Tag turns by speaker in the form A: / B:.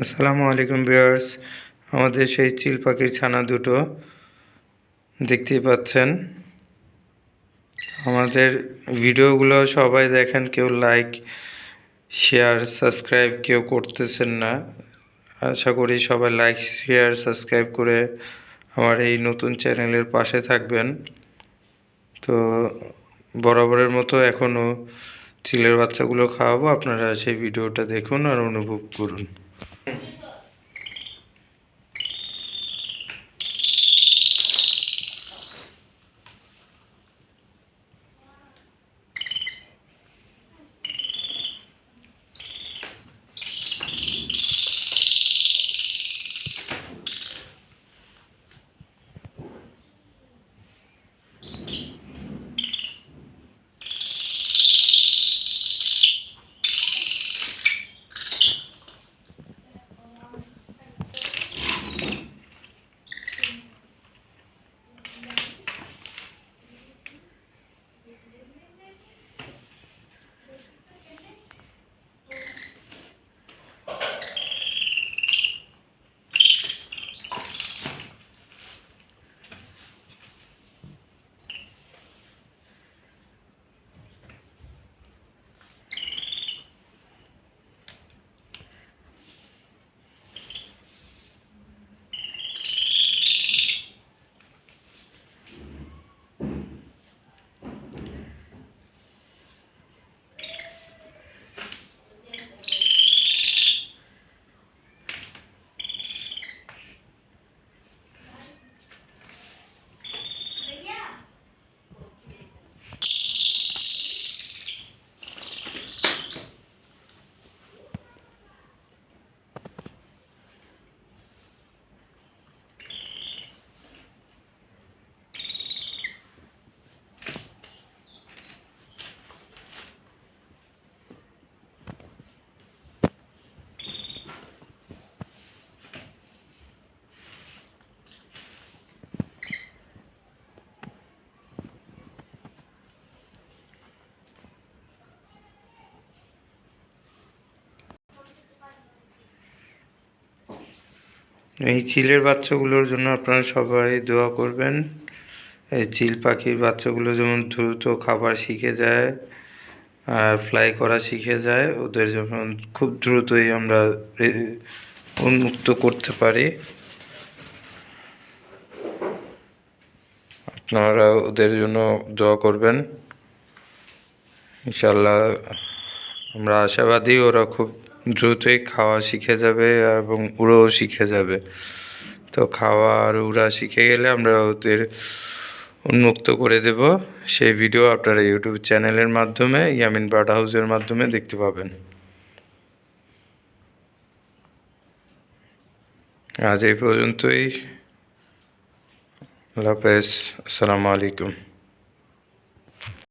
A: আসসালামু আলাইকুম ভিউয়ার্স। আমাদের সেই চিল পাখির ছানা দুটো দেখতেই পাচ্ছেন। আমাদের ভিডিওগুলো সবাই দেখেন, কেউ লাইক শেয়ার সাবস্ক্রাইব কেউ করতেছেন না। আশা করি সবাই লাইক শেয়ার সাবস্ক্রাইব করে আমার এই নতুন চ্যানেলের পাশে থাকবেন। তো বরাবরের মতো এখনও চিলের বাচ্চাগুলো খাওয়াবো, আপনারা সেই ভিডিওটা দেখুন আর অনুভব করুন। এই চিলের বাচ্চাগুলোর জন্য আপনারা সবাই দোয়া করবেন। এই চিল পাখির বাচ্চাগুলো যেমন দ্রুত খাবার শিখে যায় আর ফ্লাই করা শিখে যায়, ওদের যখন খুব দ্রুতই আমরা উন্মুক্ত করতে পারি। আপনারা ওদের জন্য দোয়া করবেন। ইনশাল্লাহ আমরা আশাবাদী ওরা খুব দ্রুতই খাওয়া শিখে যাবে এবং উড়োও শিখে যাবে। তো খাওয়া আর উড়া শিখে গেলে আমরা ওদের উন্মুক্ত করে দেব। সেই ভিডিও আপনারা ইউটিউব চ্যানেলের মাধ্যমে, ইয়ামিন বার্ড হাউসের মাধ্যমে দেখতে পাবেন। আজ এই পর্যন্তই। আল্লাহ হাফেজ। আসসালামু আলাইকুম।